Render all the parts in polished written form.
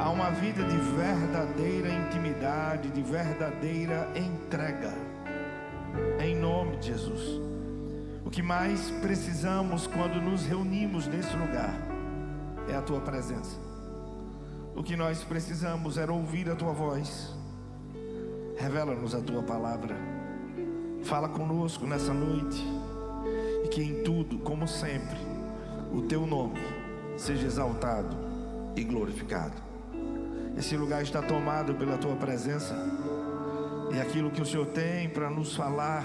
a uma vida de verdadeira intimidade, de verdadeira entrega, em nome de Jesus. O que mais precisamos quando nos reunimos nesse lugar é a Tua presença. O que nós precisamos é ouvir a Tua voz. Revela-nos a Tua palavra. Fala conosco nessa noite. E que em tudo, como sempre, o Teu nome seja exaltado e glorificado. Esse lugar está tomado pela Tua presença. E aquilo que o Senhor tem para nos falar,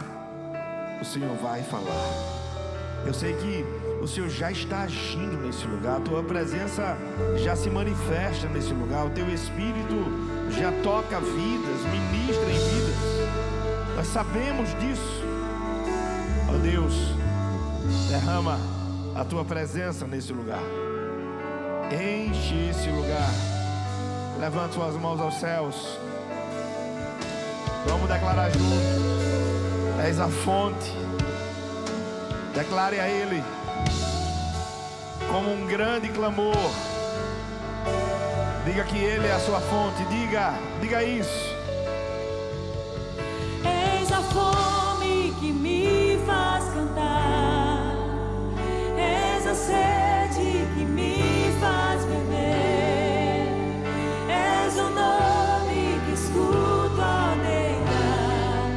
o Senhor vai falar. Eu sei que o Senhor já está agindo nesse lugar. A Tua presença já se manifesta nesse lugar. O Teu Espírito já toca vidas, ministra em vidas. Nós sabemos disso. Ó Deus, derrama a Tua presença nesse lugar. Enche esse lugar. Levante suas mãos aos céus. Vamos declarar juntos. És a fonte. Declare a Ele como um grande clamor. Diga que Ele é a sua fonte. Diga isso. És a fome que me faz cantar. És a sede que me faz beber. És o nome que escuto ao deitar.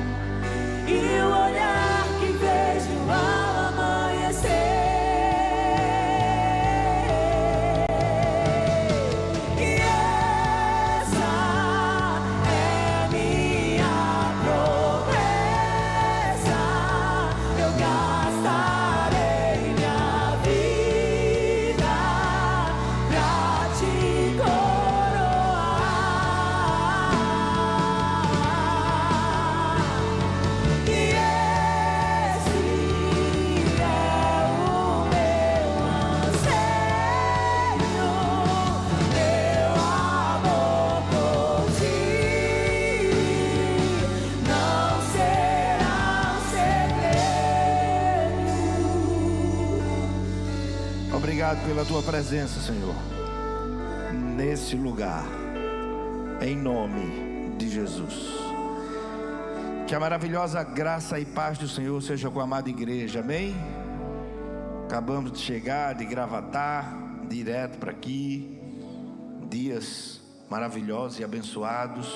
E o olhar que vejo ao amanhecer. E essa é minha promessa. Eu gastarei minha vida pra te coroar. E esse é o meu anseio, meu amor por ti não será um segredo. Obrigado pela Tua presença, Senhor, nesse lugar, em nome de Jesus. Que a maravilhosa graça e paz do Senhor seja com a amada igreja, amém? Acabamos de chegar de Gravatar, direto para aqui. Dias maravilhosos e abençoados,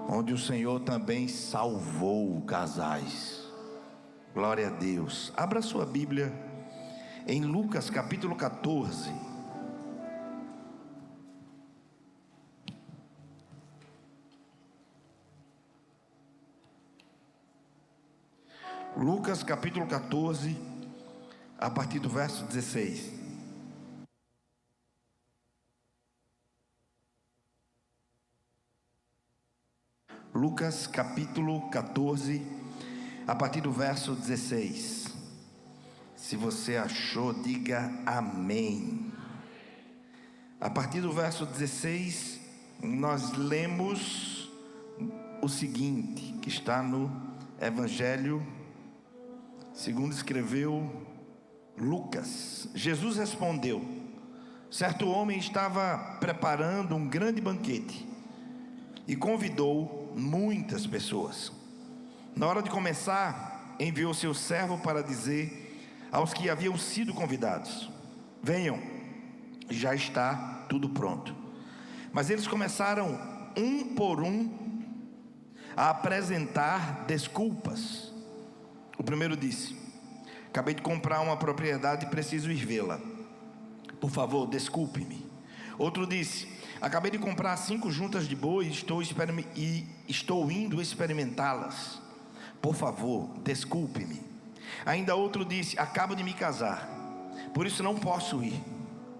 onde o Senhor também salvou casais. Glória a Deus. Abra sua Bíblia em Lucas capítulo 14. Lucas capítulo 14, a partir do verso 16. Lucas capítulo 14, a partir do verso 16. Se você achou, diga amém. A partir do verso 16, nós lemos o seguinte, que está no Evangelho segundo escreveu Lucas. Jesus respondeu: certo homem estava preparando um grande banquete e convidou muitas pessoas. Na hora de começar, enviou seu servo para dizer aos que haviam sido convidados: venham, já está tudo pronto. Mas eles começaram um por um a apresentar desculpas. O primeiro disse: acabei de comprar uma propriedade e preciso ir vê-la, por favor, desculpe-me. Outro disse: acabei de comprar 5 juntas de boi e estou indo experimentá-las, por favor, desculpe-me. Ainda outro disse: acabo de me casar, por isso não posso ir.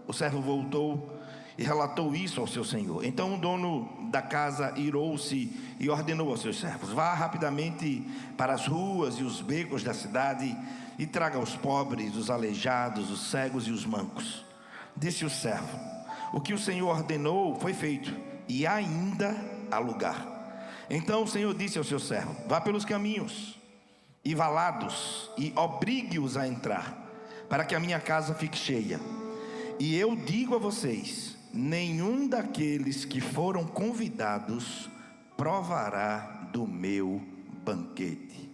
O servo voltou e relatou isso ao seu senhor. Então o dono da casa irou-se e ordenou aos seus servos: vá rapidamente para as ruas e os becos da cidade e traga os pobres, os aleijados, os cegos e os mancos. Disse o servo: o que o Senhor ordenou foi feito, e ainda há lugar. Então o Senhor disse ao seu servo: vá pelos caminhos e valados e obrigue-os a entrar, para que a minha casa fique cheia. E eu digo a vocês nenhum daqueles que foram convidados provará do meu banquete.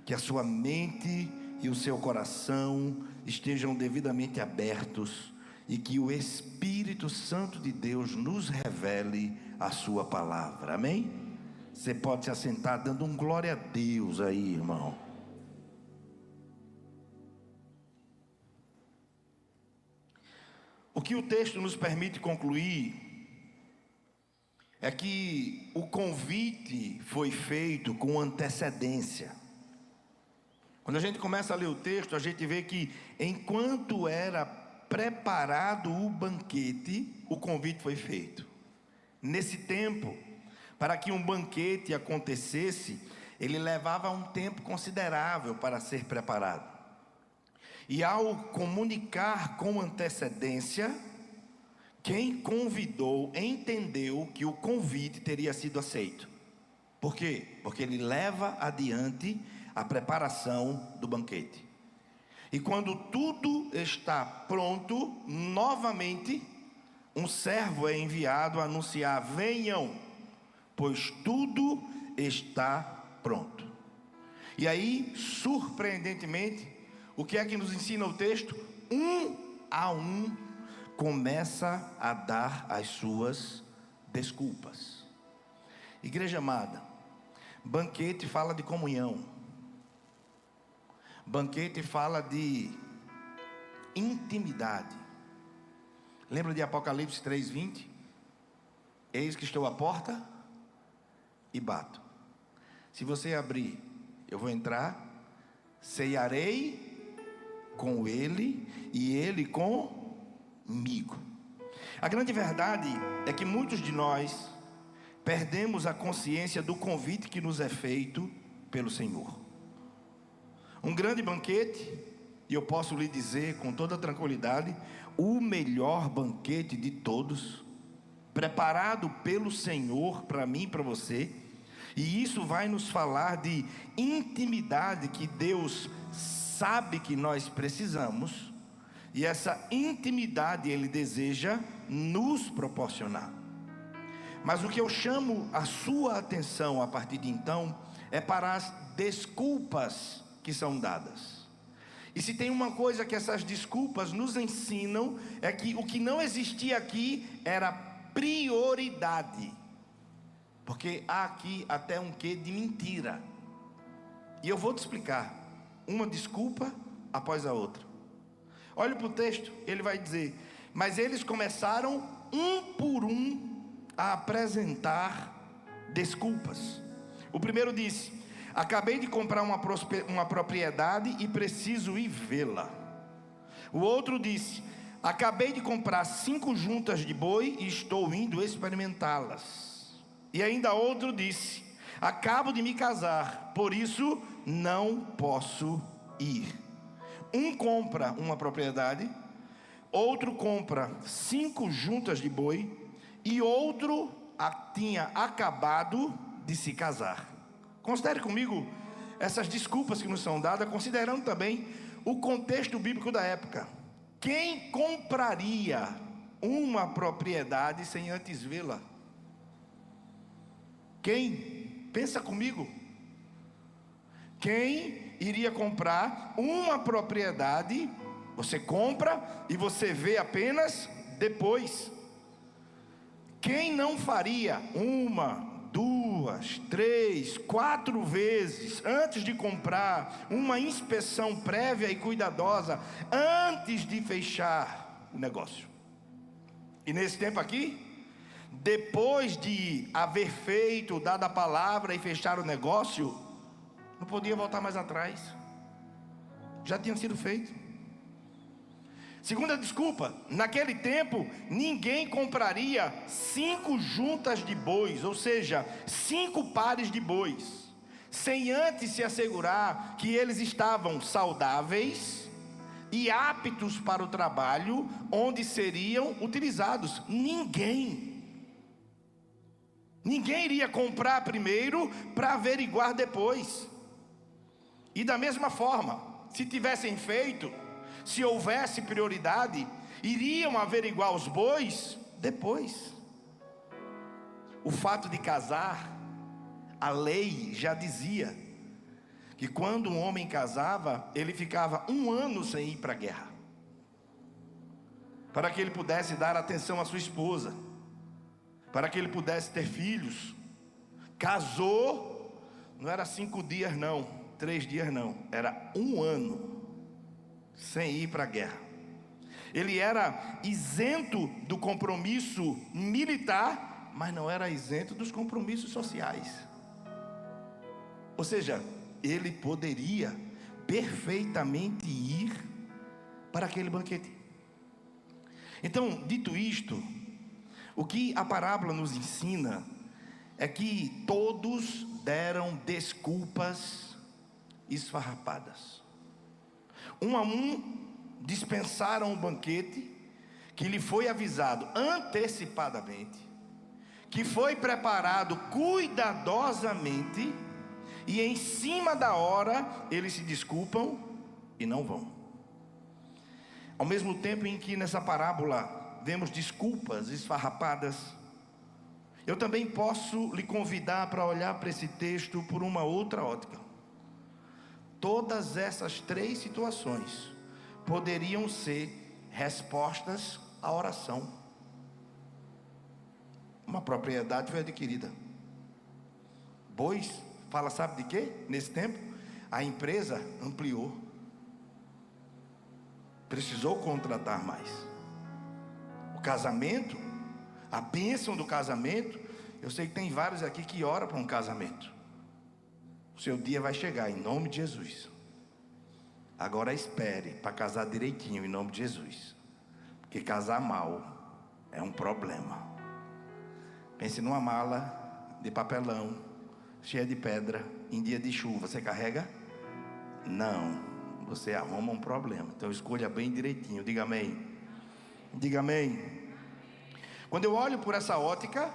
Que a sua mente e o seu coração estejam devidamente abertos e que o Espírito Santo de Deus nos revele a sua palavra. Amém? Você pode se assentar dando um glória a Deus aí, irmão. O que o texto nos permite concluir é que o convite foi feito com antecedência. Quando a gente começa a ler o texto, a gente vê que enquanto era preparado o banquete, o convite foi feito. Nesse tempo, para que um banquete acontecesse, ele levava um tempo considerável para ser preparado. E ao comunicar com antecedência, quem convidou entendeu que o convite teria sido aceito. Por quê? Porque ele leva adiante a preparação do banquete. E quando tudo está pronto, novamente, um servo é enviado a anunciar: venham, pois tudo está pronto. E aí, surpreendentemente, o que é que nos ensina o texto? Um a um começa a dar as suas desculpas. Igreja amada, banquete fala de comunhão. Banquete fala de intimidade. Lembra de Apocalipse 3:20? Eis que estou à porta e bato. Se você abrir, eu vou entrar, ceiarei com ele e ele comigo. A grande verdade é que muitos de nós perdemos a consciência do convite que nos é feito pelo Senhor. Um grande banquete, e eu posso lhe dizer com toda tranquilidade, o melhor banquete de todos, preparado pelo Senhor para mim e para você. E isso vai nos falar de intimidade que Deus sabe que nós precisamos, e essa intimidade Ele deseja nos proporcionar. Mas o que eu chamo a sua atenção a partir de então é para as desculpas que são dadas. E se tem uma coisa que essas desculpas nos ensinam, é que o que não existia aqui era prioridade. Porque há aqui até um quê de mentira. E eu vou te explicar, uma desculpa após a outra. Olha para o texto, ele vai dizer: mas eles começaram um por um a apresentar desculpas. O primeiro disse: acabei de comprar uma propriedade e preciso ir vê-la. O outro disse: acabei de comprar 5 juntas de boi e estou indo experimentá-las. E ainda outro disse: acabo de me casar, por isso não posso ir. Um compra uma propriedade, outro compra 5 juntas de boi, e outro tinha acabado de se casar. Considere comigo essas desculpas que nos são dadas, considerando também o contexto bíblico da época. Quem compraria uma propriedade sem antes vê-la? Quem? Pensa comigo. Quem iria comprar uma propriedade? Você compra e você vê apenas depois. Quem não faria 1, 2, 3, 4 vezes antes de comprar, uma inspeção prévia e cuidadosa antes de fechar o negócio? E nesse tempo aqui, depois de haver feito, dado a palavra e fechar o negócio, não podia voltar mais atrás, já tinha sido feito. Segunda desculpa: naquele tempo ninguém compraria 5 juntas de bois, ou seja, 5 pares de bois, sem antes se assegurar que eles estavam saudáveis e aptos para o trabalho onde seriam utilizados. Ninguém iria comprar primeiro para averiguar depois. E da mesma forma, se tivessem feito, se houvesse prioridade, iriam averiguar os bois depois. O fato de casar, a lei já dizia que quando um homem casava, ele ficava 1 ano sem ir para a guerra, para que ele pudesse dar atenção à sua esposa, para que ele pudesse ter filhos. Casou, não era 5 dias não, 3 dias não, era 1 ano sem ir para a guerra. Ele era isento do compromisso militar, mas não era isento dos compromissos sociais. Ou seja, ele poderia perfeitamente ir para aquele banquete. Então, dito isto, o que a parábola nos ensina é que todos deram desculpas esfarrapadas. Um a um dispensaram o banquete que lhe foi avisado antecipadamente, que foi preparado cuidadosamente, e em cima da hora eles se desculpam e não vão. Ao mesmo tempo em que nessa parábola vemos desculpas esfarrapadas, eu também posso lhe convidar para olhar para esse texto por uma outra ótica. Todas essas 3 situações poderiam ser respostas à oração. Uma propriedade foi adquirida. Bois, fala sabe de quê? Nesse tempo, a empresa ampliou. Precisou contratar mais. O casamento, a bênção do casamento, eu sei que tem vários aqui que oram para um casamento. O seu dia vai chegar, em nome de Jesus. Agora espere para casar direitinho, em nome de Jesus. Porque casar mal é um problema. Pense numa mala de papelão, cheia de pedra, em dia de chuva, você carrega? Não, você arruma um problema. Então escolha bem direitinho, diga amém. Diga amém. Quando eu olho por essa ótica,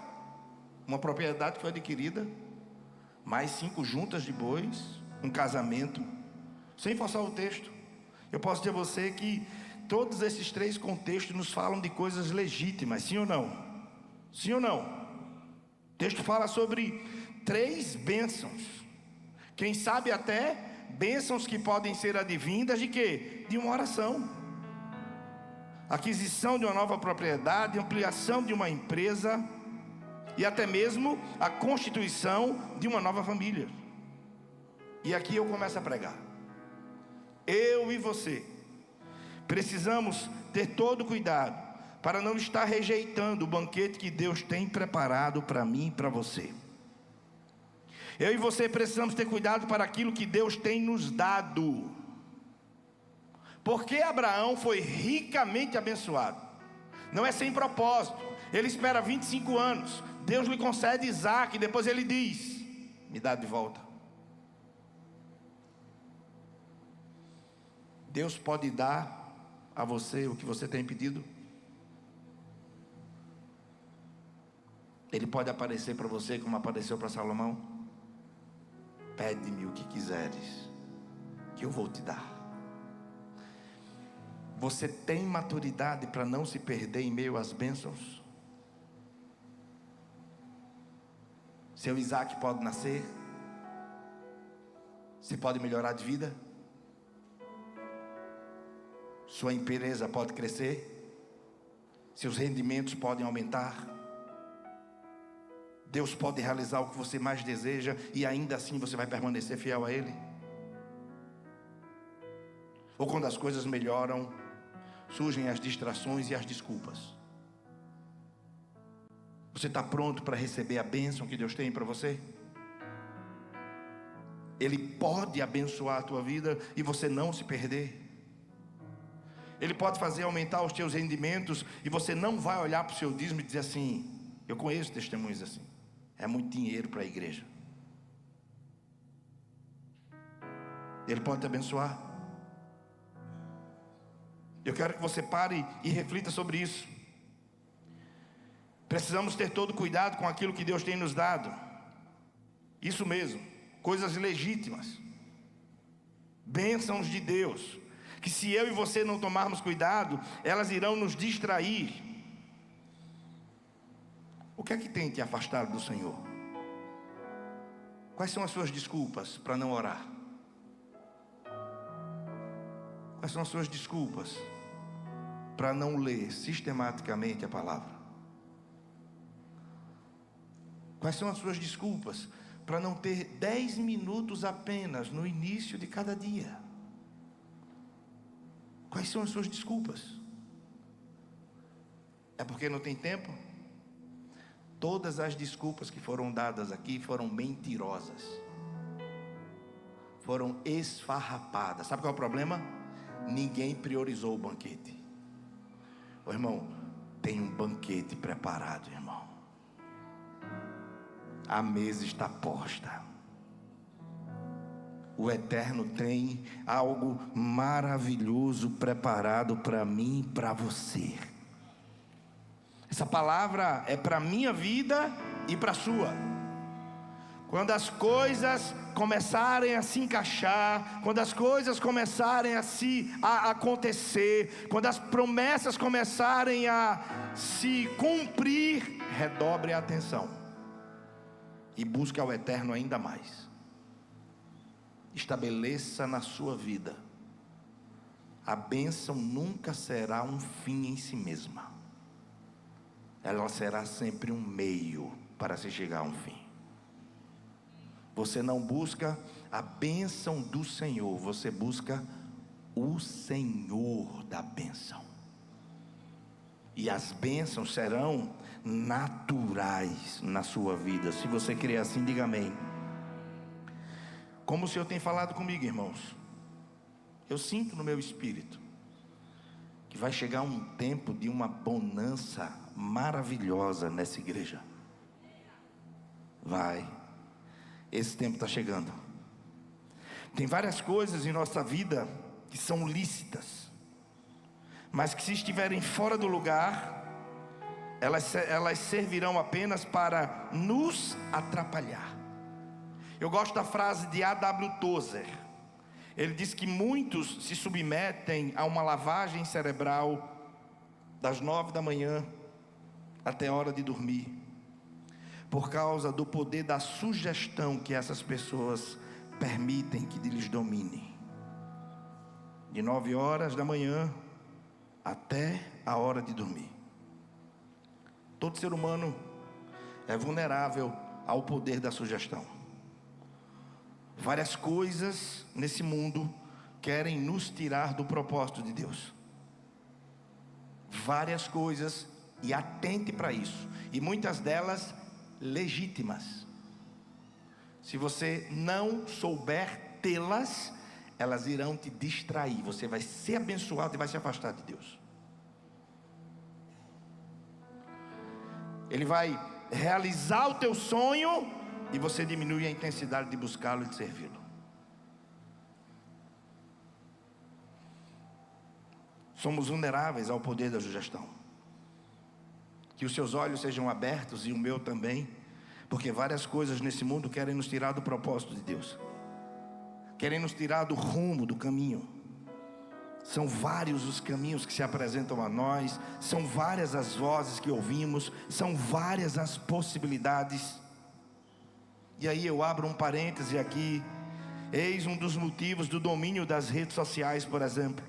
uma propriedade que foi adquirida, mais 5 juntas de bois, um casamento, sem forçar o texto, eu posso dizer a você que todos esses 3 contextos nos falam de coisas legítimas, sim ou não? Sim ou não? O texto fala sobre 3 bênçãos, quem sabe até bênçãos que podem ser advindas de quê? De uma oração. Aquisição de uma nova propriedade, ampliação de uma empresa, e até mesmo a constituição de uma nova família. E aqui eu começo a pregar. Eu e você precisamos ter todo cuidado para não estar rejeitando o banquete que Deus tem preparado para mim e para você. Eu e você precisamos ter cuidado para aquilo que Deus tem nos dado. Porque Abraão foi ricamente abençoado. Não é sem propósito. Ele espera 25 anos. Deus lhe concede Isaac e depois ele diz: me dá de volta. Deus pode dar a você o que você tem pedido. Ele pode aparecer para você como apareceu para Salomão. Pede-me o que quiseres, que eu vou te dar. Você tem maturidade para não se perder em meio às bênçãos? Seu Isaac pode nascer? Você pode melhorar de vida? Sua empresa pode crescer? Seus rendimentos podem aumentar? Deus pode realizar o que você mais deseja e ainda assim você vai permanecer fiel a Ele? Ou quando as coisas melhoram, surgem as distrações e as desculpas? Você está pronto para receber a bênção que Deus tem para você? Ele pode abençoar a tua vida e você não se perder. Ele pode fazer aumentar os teus rendimentos e você não vai olhar para o seu dízimo e dizer assim: eu conheço testemunhos assim, é muito dinheiro para a igreja. Ele pode te abençoar. Eu quero que você pare e reflita sobre isso. Precisamos ter todo cuidado com aquilo que Deus tem nos dado. Isso mesmo, coisas legítimas, bênçãos de Deus, que se eu e você não tomarmos cuidado, elas irão nos distrair. que é que tem te afastado do Senhor? Quais são as suas desculpas para não orar? Quais são as suas desculpas para não ler sistematicamente a palavra? Quais são as suas desculpas para não ter 10 minutos apenas no início de cada dia? Quais são as suas desculpas? É porque não tem tempo? Todas as desculpas que foram dadas aqui foram mentirosas, foram esfarrapadas. Sabe qual é o problema? Ninguém priorizou o banquete. Ô irmão, tem um banquete preparado, irmão. A mesa está posta. O Eterno tem algo maravilhoso preparado para mim e para você. Essa palavra é para a minha vida e para a sua. Quando as coisas começarem a se encaixar, quando as coisas começarem a acontecer, quando as promessas começarem a se cumprir, redobre a atenção e busque ao Eterno ainda mais. Estabeleça na sua vida. A bênção nunca será um fim em si mesma. Ela será sempre um meio para se chegar a um fim. Você não busca a bênção do Senhor, você busca o Senhor da bênção. E as bênçãos serão naturais na sua vida. Se você crê assim, diga amém. Como o Senhor tem falado comigo, irmãos, eu sinto no meu espírito que vai chegar um tempo de uma bonança maravilhosa nessa igreja. Esse tempo está chegando. Tem várias coisas em nossa vida que são lícitas, mas que se estiverem fora do lugar, elas servirão apenas para nos atrapalhar. Eu gosto da frase de A.W. Tozer. Ele diz que muitos se submetem a uma lavagem cerebral das 9 da manhã até a hora de dormir, por causa do poder da sugestão que essas pessoas permitem que lhes domine. De 9 horas da manhã até a hora de dormir. Todo ser humano é vulnerável ao poder da sugestão. Várias coisas nesse mundo querem nos tirar do propósito de Deus. Várias coisas, e atente para isso. E muitas delas legítimas. Se você não souber tê-las, elas irão te distrair. Você vai ser abençoado e vai se afastar de Deus. Ele vai realizar o teu sonho e você diminui a intensidade de buscá-lo e de servi-lo. Somos vulneráveis ao poder da sugestão. Que os seus olhos sejam abertos e o meu também, porque várias coisas nesse mundo querem nos tirar do propósito de Deus, querem nos tirar do rumo, do caminho. São vários os caminhos que se apresentam a nós, são várias as vozes que ouvimos, são várias as possibilidades. E aí eu abro um parêntese aqui. Eis um dos motivos do domínio das redes sociais, por exemplo.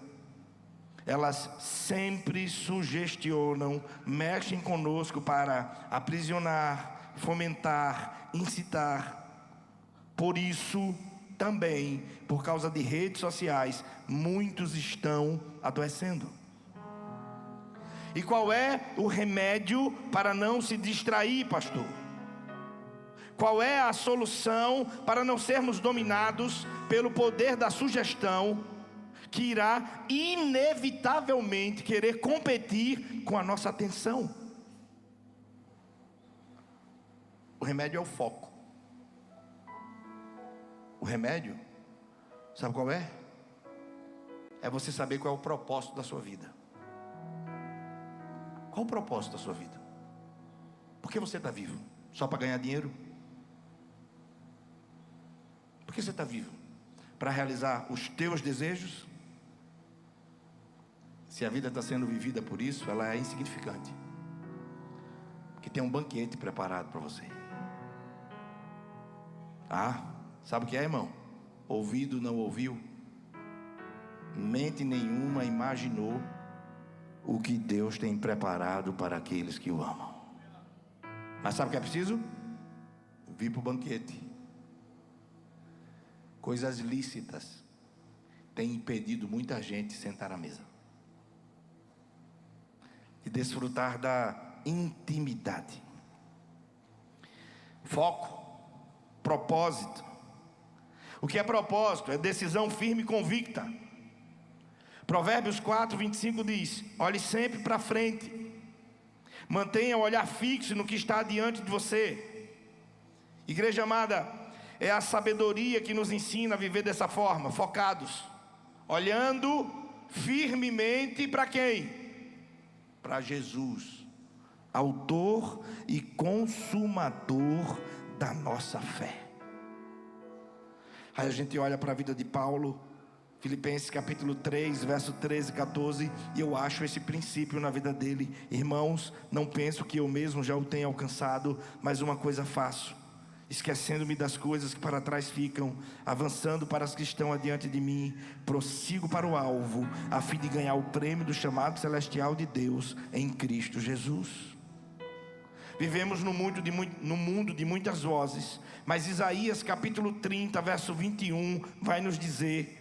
Elas sempre sugestionam, mexem conosco para aprisionar, fomentar, incitar. Por isso, também, por causa de redes sociais, muitos estão adoecendo. E qual é o remédio para não se distrair, pastor? Qual é a solução para não sermos dominados pelo poder da sugestão, que irá inevitavelmente querer competir com a nossa atenção? O remédio é o foco. O remédio, sabe qual é? É você saber qual é o propósito da sua vida. Qual o propósito da sua vida? Por que você está vivo? Só para ganhar dinheiro? Por que você está vivo? Para realizar os teus desejos? Se a vida está sendo vivida por isso, ela é insignificante. que tem um banquete preparado para você. Sabe o que é, irmão? Ouvido não ouviu, mente nenhuma imaginou o que Deus tem preparado para aqueles que o amam. Mas sabe o que é preciso? Vir para o banquete. Coisas lícitas têm impedido muita gente de sentar à mesa e desfrutar da intimidade. Foco, propósito. O que é propósito? É decisão firme e convicta. Provérbios 4:25 diz: olhe sempre para frente, mantenha o olhar fixo no que está diante de você. Igreja amada, é a sabedoria que nos ensina a viver dessa forma, focados, olhando firmemente para quem? Para Jesus, autor e consumador da nossa fé. Aí a gente olha para a vida de Paulo, Filipenses capítulo 3, verso 13 e 14, e eu acho esse princípio na vida dele. Irmãos, não penso que eu mesmo já o tenha alcançado, mas uma coisa faço, esquecendo-me das coisas que para trás ficam, avançando para as que estão adiante de mim, prossigo para o alvo, a fim de ganhar o prêmio do chamado celestial de Deus em Cristo Jesus. Vivemos no mundo de muitas vozes, mas Isaías capítulo 30, verso 21, vai nos dizer: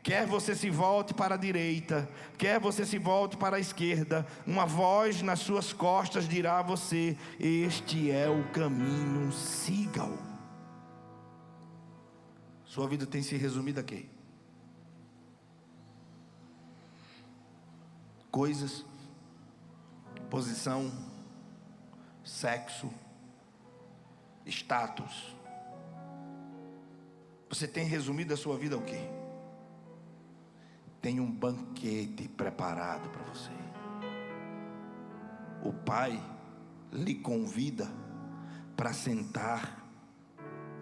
quer você se volte para a direita, quer você se volte para a esquerda, uma voz nas suas costas dirá a você: este é o caminho, siga-o. Sua vida tem se resumido a quê? Coisas, posição, sexo, status. Você tem resumido a sua vida ao quê? Tem um banquete preparado para você. O Pai lhe convida para sentar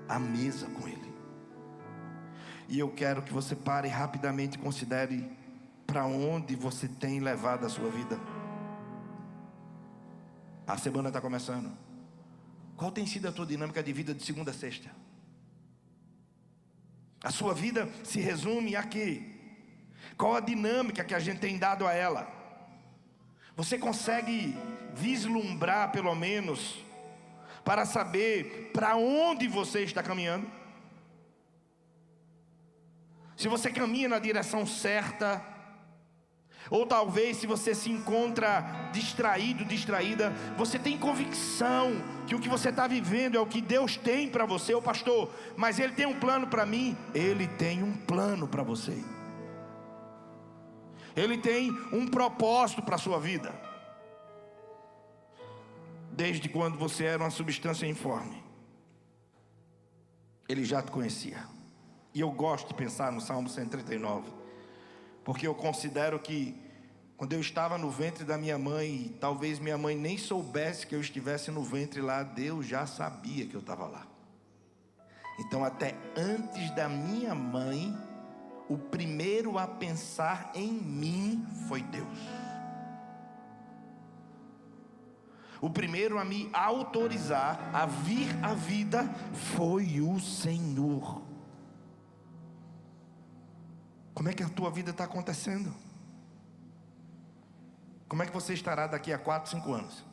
à mesa com Ele. E eu quero que você pare rapidamente e considere para onde você tem levado a sua vida. A semana está começando. Qual tem sido a tua dinâmica de vida de segunda a sexta? A sua vida se resume a quê? Qual a dinâmica que a gente tem dado a ela? Você consegue vislumbrar pelo menos para saber para onde você está caminhando? Se você caminha na direção certa, ou talvez se você se encontra distraído, distraída, você tem convicção que o que você está vivendo é o que Deus tem para você. Ô pastor, mas Ele tem um plano para mim. Ele tem um plano para você. Ele tem um propósito para a sua vida. Desde quando você era uma substância informe, Ele já te conhecia. E eu gosto de pensar no Salmo 139, porque eu considero que quando eu estava no ventre da minha mãe, talvez minha mãe nem soubesse que eu estivesse no ventre lá, Deus já sabia que eu estava lá. Então até antes da minha mãe, o primeiro a pensar em mim foi Deus. O primeiro a me autorizar a vir à vida foi o Senhor. Como é que a tua vida está acontecendo? Como é que você estará daqui a 4, 5 anos?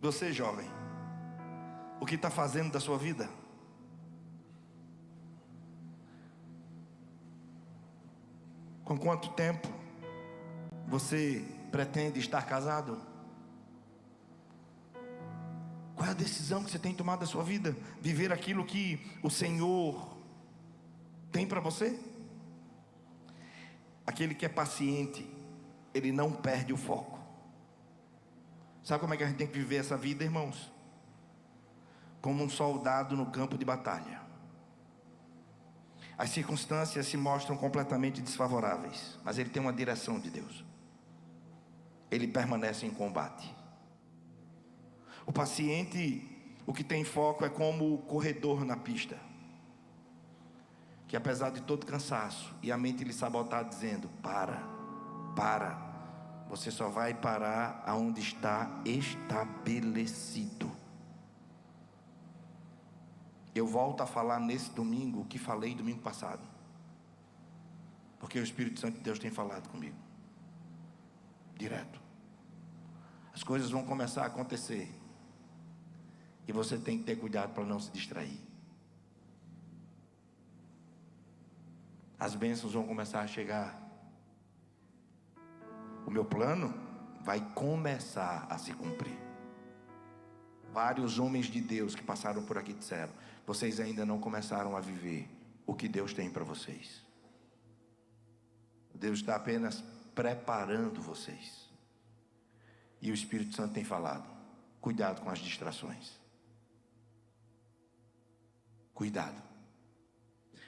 Você jovem, o que está fazendo da sua vida? Com quanto tempo você pretende estar casado? Qual é a decisão que você tem tomado da sua vida? Viver aquilo que o Senhor tem para você? Aquele que é paciente, ele não perde o foco. Sabe como é que a gente tem que viver essa vida, irmãos? Como um soldado no campo de batalha. As circunstâncias se mostram completamente desfavoráveis, mas ele tem uma direção de Deus. Ele permanece em combate. O paciente, o que tem foco é como o corredor na pista, que apesar de todo cansaço e a mente lhe sabotar dizendo: para, você só vai parar aonde está estabelecido. Eu volto a falar nesse domingo o que falei domingo passado, porque o Espírito Santo de Deus tem falado comigo direto. As coisas vão começar a acontecer e você tem que ter cuidado para não se distrair. As bênçãos vão começar a chegar. O meu plano vai começar a se cumprir. Vários homens de Deus que passaram por aqui disseram: vocês ainda não começaram a viver o que Deus tem para vocês. Deus está apenas preparando vocês. E o Espírito Santo tem falado: cuidado com as distrações. Cuidado.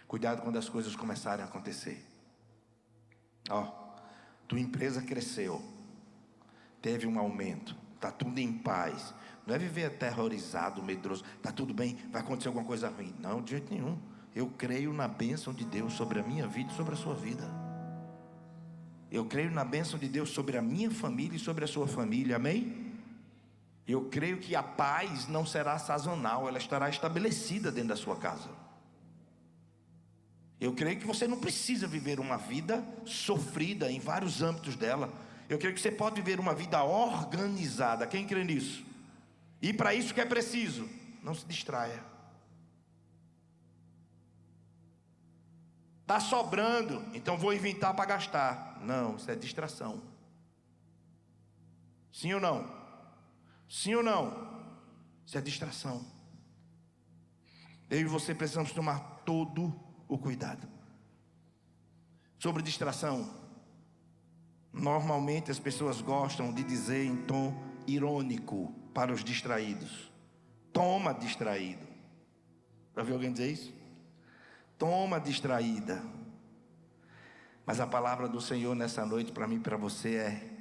Cuidado quando as coisas começarem a acontecer. Tua empresa cresceu, teve um aumento, está tudo em paz. Não é viver aterrorizado, medroso. Está tudo bem, vai acontecer alguma coisa ruim. Não, de jeito nenhum. Eu creio na bênção de Deus sobre a minha vida e sobre a sua vida. Eu creio na bênção de Deus sobre a minha família e sobre a sua família, amém? Eu creio que a paz não será sazonal, ela estará estabelecida dentro da sua casa. Eu creio que você não precisa viver uma vida sofrida em vários âmbitos dela. Eu creio que você pode viver uma vida organizada. Quem crê nisso? E para isso que é preciso, não se distraia. Está sobrando, então vou inventar para gastar. Não, isso é distração. Sim ou não? Sim ou não? Isso é distração. Eu e você precisamos tomar todo o cuidado. Sobre distração, normalmente as pessoas gostam de dizer em tom irônico para os distraídos: toma distraído. Já viu alguém dizer isso? Toma distraída. Mas a palavra do Senhor nessa noite para mim e para você é: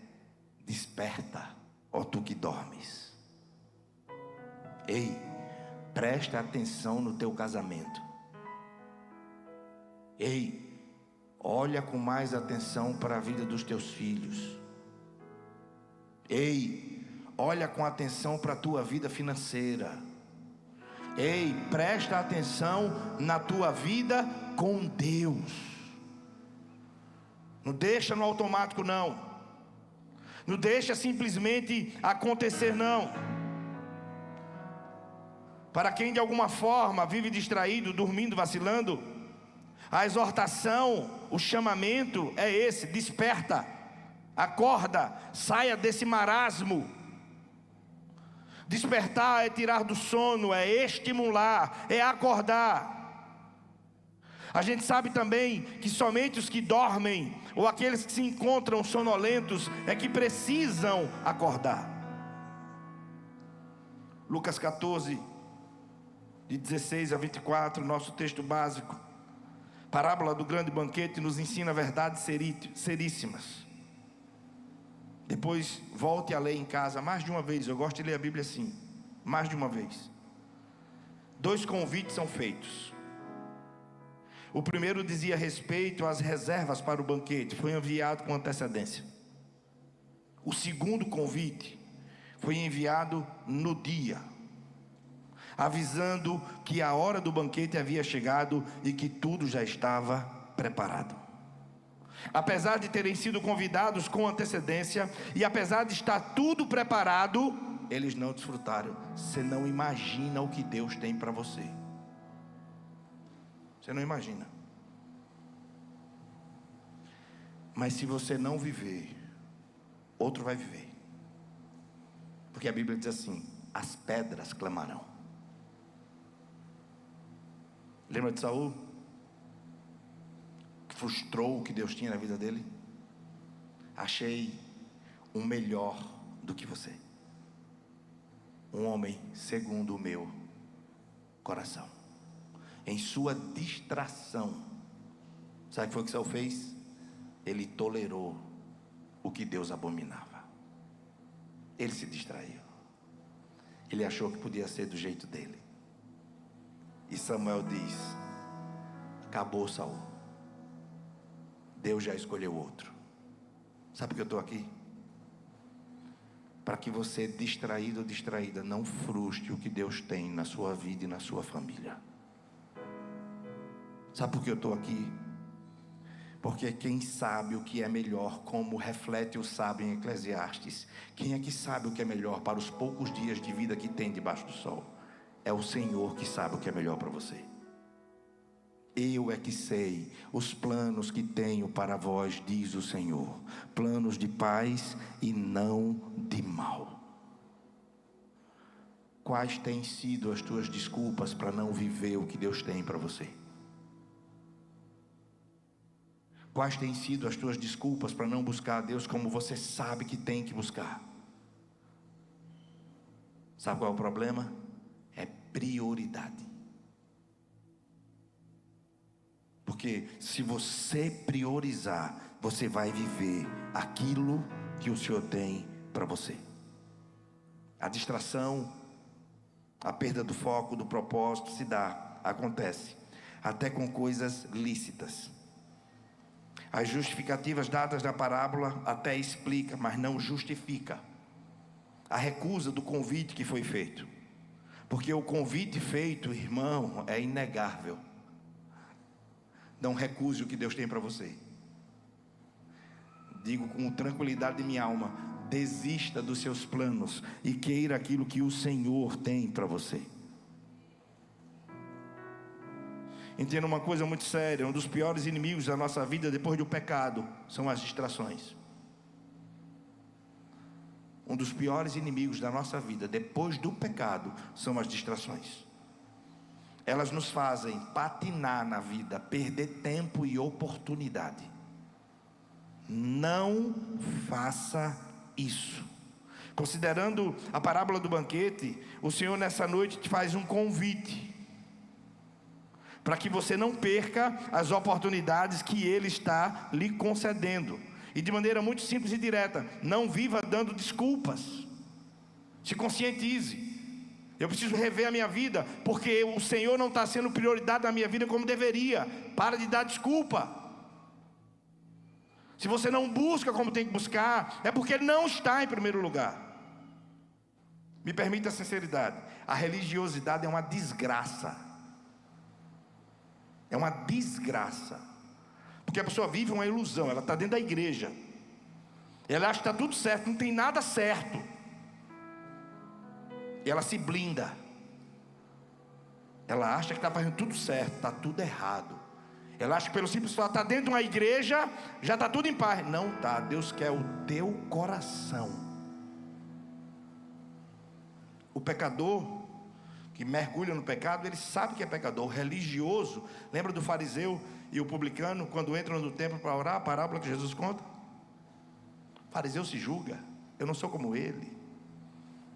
desperta, ó tu que dormes. Ei, presta atenção no teu casamento. Ei, olha com mais atenção para a vida dos teus filhos. Ei, olha com atenção para a tua vida financeira. Ei, presta atenção na tua vida com Deus. Não deixa no automático não. Não deixa simplesmente acontecer não. Para quem de alguma forma vive distraído, dormindo, vacilando, a exortação, o chamamento é esse: desperta, acorda, saia desse marasmo. Despertar é tirar do sono, é estimular, é acordar. A gente sabe também que somente os que dormem, ou aqueles que se encontram sonolentos, é que precisam acordar. Lucas 14, de 16 a 24, nosso texto básico. Parábola do grande banquete nos ensina verdades seríssimas. Depois volte a ler em casa mais de uma vez. Eu gosto de ler a Bíblia assim, mais de uma vez. 2 convites são feitos. O primeiro dizia respeito às reservas para o banquete, foi enviado com antecedência. O segundo convite foi enviado no dia, avisando que a hora do banquete havia chegado e que tudo já estava preparado. Apesar de terem sido convidados com antecedência e apesar de estar tudo preparado, eles não desfrutaram. Você não imagina o que Deus tem para você. Você não imagina. Mas se você não viver, outro vai viver. Porque a Bíblia diz assim: as pedras clamarão. Lembra de Saul? Que frustrou o que Deus tinha na vida dele? Achei um melhor do que você. Um homem segundo o meu coração. Em sua distração, sabe o que foi que Saul fez? Ele tolerou o que Deus abominava. Ele se distraiu. Ele achou que podia ser do jeito dele. E Samuel diz: acabou, Saul. Deus já escolheu outro. Sabe por que eu estou aqui? para que você, distraído ou distraída, não frustre o que Deus tem na sua vida e na sua família. Sabe por que eu estou aqui? Porque quem sabe o que é melhor, como reflete o sábio em Eclesiastes, quem é que sabe o que é melhor para os poucos dias de vida que tem debaixo do sol? É o Senhor que sabe o que é melhor para você. Eu é que sei os planos que tenho para vós, diz o Senhor, planos de paz e não de mal. Quais têm sido as tuas desculpas para não viver o que Deus tem para você? Quais têm sido as tuas desculpas para não buscar a Deus como você sabe que tem que buscar? Sabe qual é o problema? É prioridade. Porque se você priorizar, você vai viver aquilo que o Senhor tem para você. A distração, a perda do foco, do propósito acontece até com coisas lícitas. As justificativas dadas na parábola até explica, mas não justifica a recusa do convite que foi feito. Porque o convite feito, irmão, é inegável. Não recuse o que Deus tem para você. Digo com tranquilidade de minha alma: desista dos seus planos e queira aquilo que o Senhor tem para você. Entenda uma coisa muito séria: um dos piores inimigos da nossa vida depois do pecado são as distrações. Um dos piores inimigos da nossa vida depois do pecado são as distrações. Elas nos fazem patinar na vida, perder tempo e oportunidade. Não faça isso. Considerando a parábola do banquete, o Senhor nessa noite te faz um convite para que você não perca as oportunidades que Ele está lhe concedendo. E de maneira muito simples e direta: não viva dando desculpas. Se conscientize. Eu preciso rever a minha vida, porque o Senhor não está sendo prioridade na minha vida como deveria. Para de dar desculpa. Se você não busca como tem que buscar, é porque Ele não está em primeiro lugar. Me permita a sinceridade: a religiosidade é uma desgraça. É uma desgraça. Porque a pessoa vive uma ilusão. Ela está dentro da igreja, ela acha que está tudo certo, não tem nada certo, e ela se blinda. Ela acha que está fazendo tudo certo, está tudo errado. Ela acha que pelo simples fato de estar dentro de uma igreja já está tudo em paz. Não está. Deus quer o teu coração. O pecador que mergulha no pecado, ele sabe que é pecador. O religioso, lembra do fariseu e o publicano quando entram no templo para orar? A parábola que Jesus conta. O fariseu se julga: eu não sou como ele,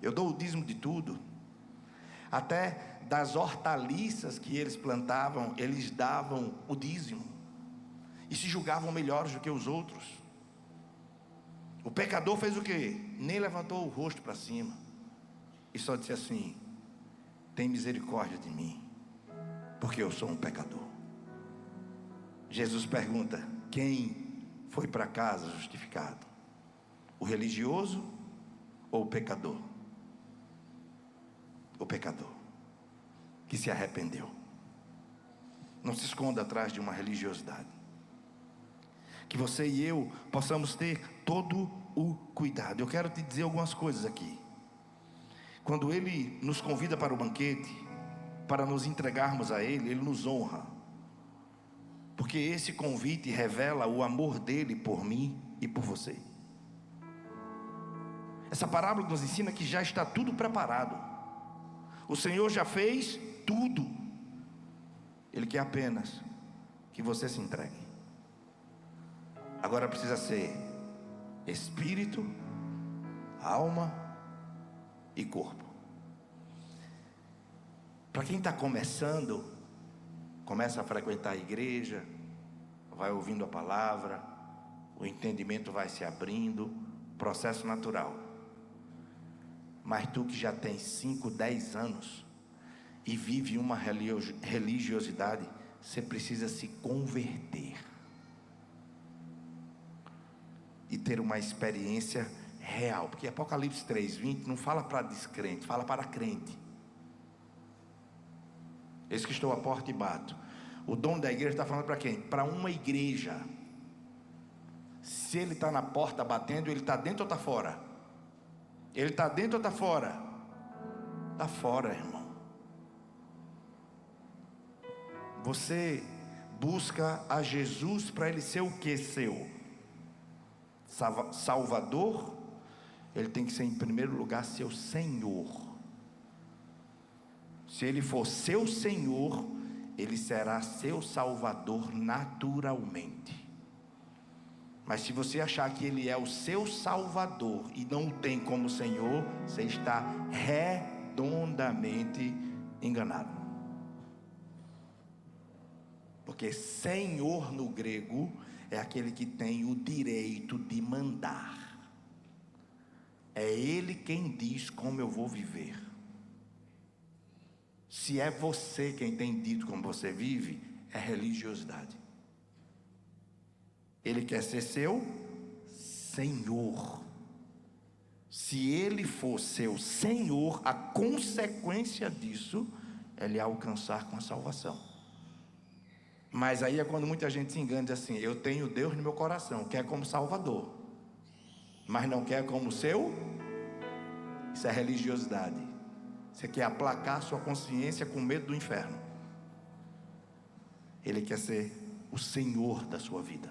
eu dou o dízimo de tudo. Até das hortaliças que eles plantavam, eles davam o dízimo, e se julgavam melhores do que os outros. O pecador fez o quê? Nem levantou o rosto para cima, e só disse assim: tem misericórdia de mim, porque eu sou um pecador. Jesus pergunta: quem foi para casa justificado? O religioso ou o pecador? O pecador que se arrependeu. Não se esconda atrás de uma religiosidade. Que você e eu possamos ter todo o cuidado. Eu quero te dizer algumas coisas aqui. Quando Ele nos convida para o banquete, para nos entregarmos a Ele, Ele nos honra, porque esse convite revela o amor dEle por mim e por você. Essa parábola nos ensina que já está tudo preparado. O Senhor já fez tudo. Ele quer apenas que você se entregue. Agora precisa ser espírito, alma e corpo. Para quem está começando, começa a frequentar a igreja, vai ouvindo a palavra, o entendimento vai se abrindo, processo natural. Mas tu que já tem 5, 10 anos e vive uma religiosidade, você precisa se converter e ter uma experiência real. Porque Apocalipse 3:20 não fala para descrente, fala para crente. Eis que estou à porta e bato. O dono da igreja está falando para quem? Para uma igreja. Se ele está na porta batendo, ele está dentro ou está fora? Ele está dentro ou está fora? Está fora, irmão. Você busca a Jesus para ele ser o que seu? Salvador? Ele tem que ser em primeiro lugar seu Senhor. Se ele for seu Senhor, ele será seu Salvador naturalmente. Mas se você achar que ele é o seu Salvador e não o tem como Senhor, você está redondamente enganado. Porque Senhor no grego é aquele que tem o direito de mandar. É Ele quem diz como eu vou viver. Se é você quem tem dito como você vive, é religiosidade. Ele quer ser seu Senhor. Se Ele for seu Senhor, a consequência disso é lhe alcançar com a salvação. Mas aí é quando muita gente se engana e diz assim: eu tenho Deus no meu coração, quer como Salvador, mas não quer como seu. Isso é religiosidade. Você quer aplacar sua consciência com medo do inferno. Ele quer ser o Senhor da sua vida.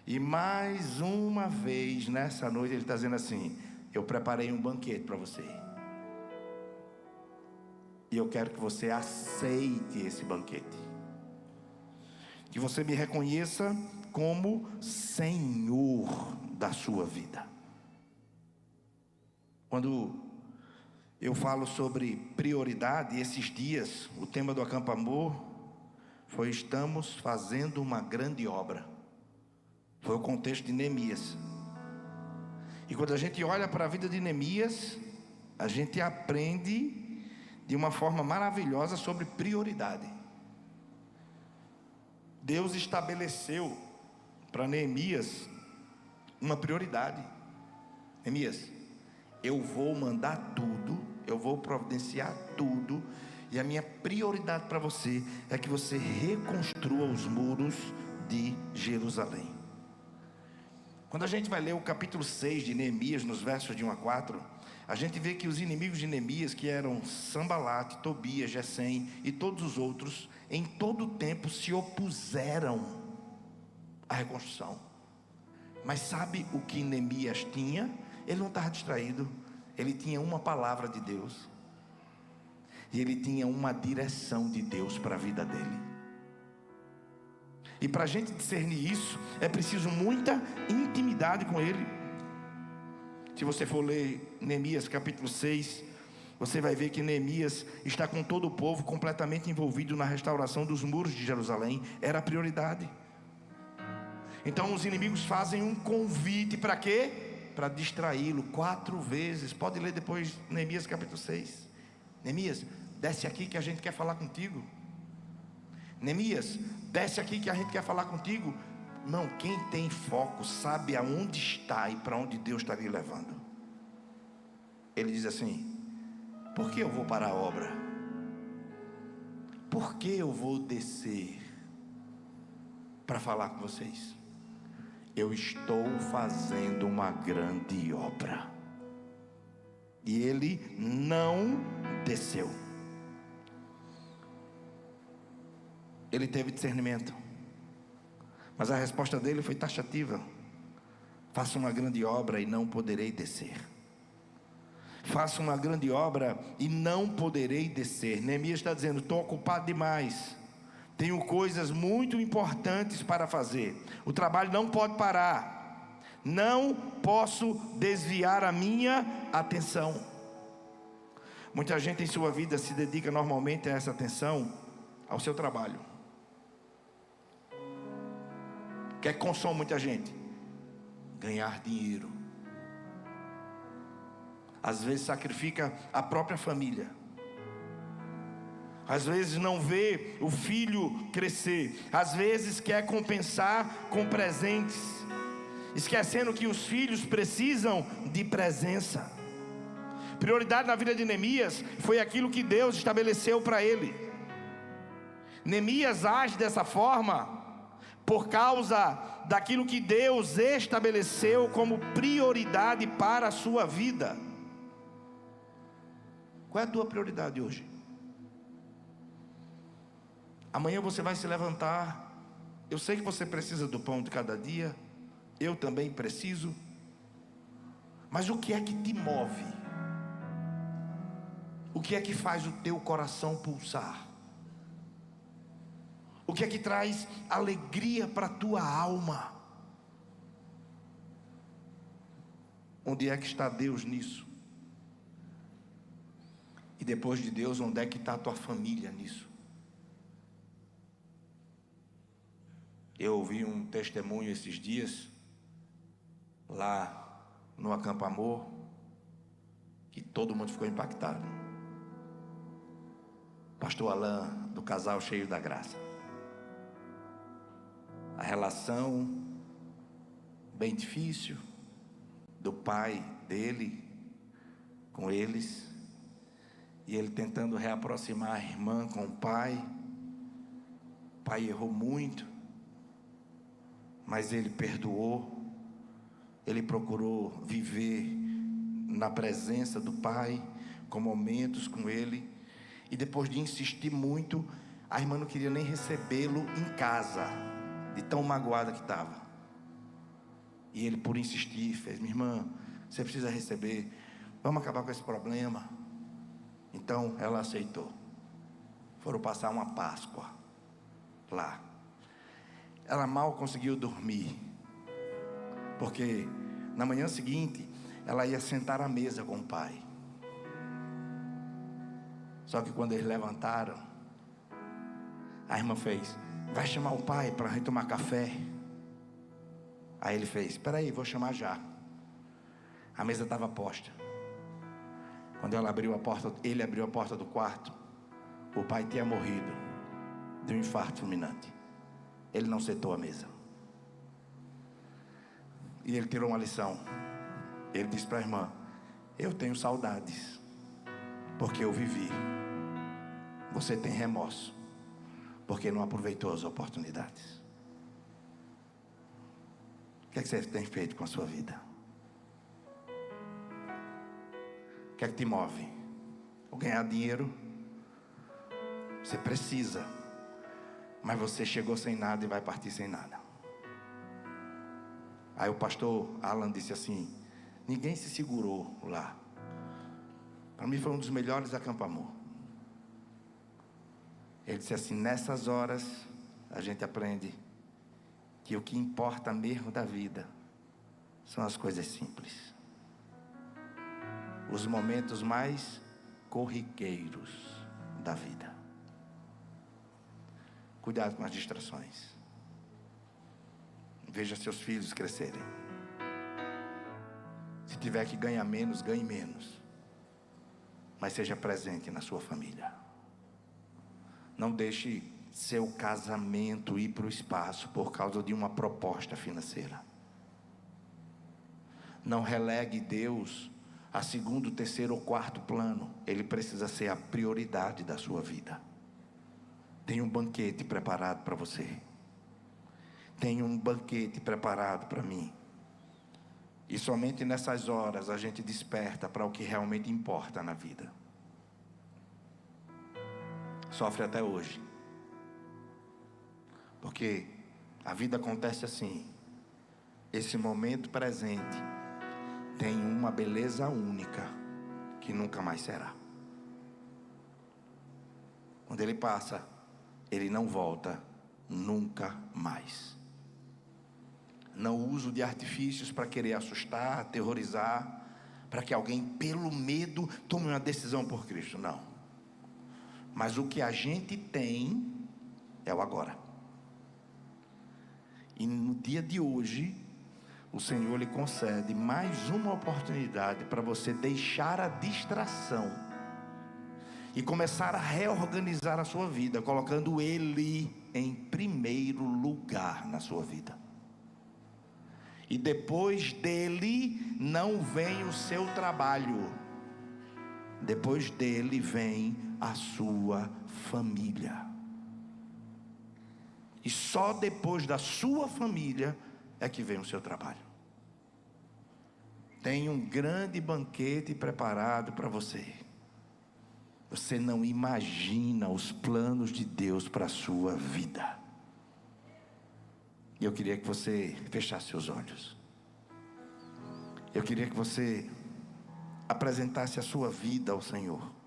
E mais uma vez nessa noite ele está dizendo assim: eu preparei um banquete para você, e eu quero que você aceite esse banquete, que você me reconheça como Senhor da sua vida. Quando eu falo sobre prioridade, esses dias o tema do Acampa Amor foi: estamos fazendo uma grande obra. Foi o contexto de Neemias. E quando a gente olha para a vida de Neemias, a gente aprende de uma forma maravilhosa sobre prioridade. Deus estabeleceu para Neemias uma prioridade. Neemias, eu vou mandar tudo, eu vou providenciar tudo, e a minha prioridade para você é que você reconstrua os muros de Jerusalém. Quando a gente vai ler o capítulo 6 de Neemias, nos versos de 1 a 4, a gente vê que os inimigos de Neemias, que eram Sambalate, Tobias, Gesem e todos os outros, em todo o tempo se opuseram à reconstrução. Mas sabe o que Neemias tinha? Ele não estava distraído. Ele tinha uma palavra de Deus, e ele tinha uma direção de Deus para a vida dele. E para a gente discernir isso, é preciso muita intimidade com Ele. Se você for ler Neemias capítulo 6, você vai ver que Neemias está com todo o povo completamente envolvido na restauração dos muros de Jerusalém. Era a prioridade. Então os inimigos fazem um convite para quê? Para distraí-lo 4 vezes. Pode ler depois Neemias capítulo 6. Neemias, desce aqui que a gente quer falar contigo. Neemias, desce aqui que a gente quer falar contigo. Não, quem tem foco sabe aonde está e para onde Deus está lhe levando. Ele diz assim: por que eu vou parar a obra? Por que eu vou descer para falar com vocês? Eu estou fazendo uma grande obra. E ele não desceu. Ele teve discernimento, mas a resposta dele foi taxativa: faça uma grande obra e não poderei descer. Faça uma grande obra e não poderei descer. Neemias está dizendo: estou ocupado demais, tenho coisas muito importantes para fazer, o trabalho não pode parar, não posso desviar a minha atenção. Muita gente em sua vida se dedica normalmente a essa atenção ao seu trabalho. O que é que consome muita gente? Ganhar dinheiro. Às vezes sacrifica a própria família. Às vezes não vê o filho crescer. Às vezes quer compensar com presentes. esquecendo que os filhos precisam de presença. Prioridade na vida de Neemias foi aquilo que Deus estabeleceu para ele. Neemias age dessa forma por causa daquilo que Deus estabeleceu como prioridade para a sua vida. Qual é a tua prioridade hoje? Amanhã você vai se levantar. Eu sei que você precisa do pão de cada dia. Eu também preciso. Mas o que é que te move? O que é que faz o teu coração pulsar? O que é que traz alegria para a tua alma? Onde é que está Deus nisso? E depois de Deus, onde é que está a tua família nisso? Eu ouvi um testemunho esses dias, lá no Acampo Amor, que todo mundo ficou impactado. Pastor Alain, do casal Cheio da Graça. A relação bem difícil do pai dele com eles, e ele tentando reaproximar a irmã com o pai. O pai errou muito, mas ele perdoou. Ele procurou viver na presença do pai, com momentos com ele. E depois de insistir muito, a irmã não queria nem recebê-lo em casa, de tão magoada que estava. E ele, por insistir, fez: minha irmã, você precisa receber, vamos acabar com esse problema. Então ela aceitou. Foram passar uma Páscoa lá. Ela mal conseguiu dormir, porque na manhã seguinte ela ia sentar à mesa com o pai. Só que quando eles levantaram, a irmã fez: vai chamar o pai para a gente tomar café. Aí ele fez: espera aí, vou chamar já. A mesa estava posta. Quando ela abriu a porta, ele abriu a porta do quarto, o pai tinha morrido de um infarto fulminante. Ele não sentou à mesa. E ele tirou uma lição. Ele disse para a irmã: eu tenho saudades, porque eu vivi. Você tem remorso, porque não aproveitou as oportunidades. O que é que você tem feito com a sua vida? O que é que te move? Ou ganhar dinheiro? Você precisa, mas você chegou sem nada e vai partir sem nada. Aí o pastor Alan disse assim: ninguém se segurou lá. Para mim foi um dos melhores Acampo Amor. Ele disse assim: nessas horas a gente aprende que o que importa mesmo da vida são as coisas simples, os momentos mais corriqueiros da vida. Cuidado com as distrações. Veja seus filhos crescerem. Se tiver que ganhar menos, ganhe menos, mas seja presente na sua família. Não deixe seu casamento ir para o espaço por causa de uma proposta financeira. Não relegue Deus a segundo, terceiro ou quarto plano. Ele precisa ser a prioridade da sua vida. Tem um banquete preparado para você. Tem um banquete preparado para mim. E somente nessas horas a gente desperta para o que realmente importa na vida. Sofre até hoje, porque a vida acontece assim. Esse momento presente tem uma beleza única que nunca mais será. Quando ele passa, ele não volta nunca mais. Não uso de artifícios para querer assustar, aterrorizar, para que alguém pelo medo tome uma decisão por Cristo. Não. Mas o que a gente tem é o agora. E no dia de hoje, o Senhor lhe concede mais uma oportunidade para você deixar a distração e começar a reorganizar a sua vida, colocando Ele em primeiro lugar na sua vida. E depois dele não vem o seu trabalho. Depois dele vem a sua família. E só depois da sua família é que vem o seu trabalho. Tem um grande banquete preparado para você. Você não imagina os planos de Deus para a sua vida. E eu queria que você fechasse seus olhos. Eu queria que você apresentasse a sua vida ao Senhor.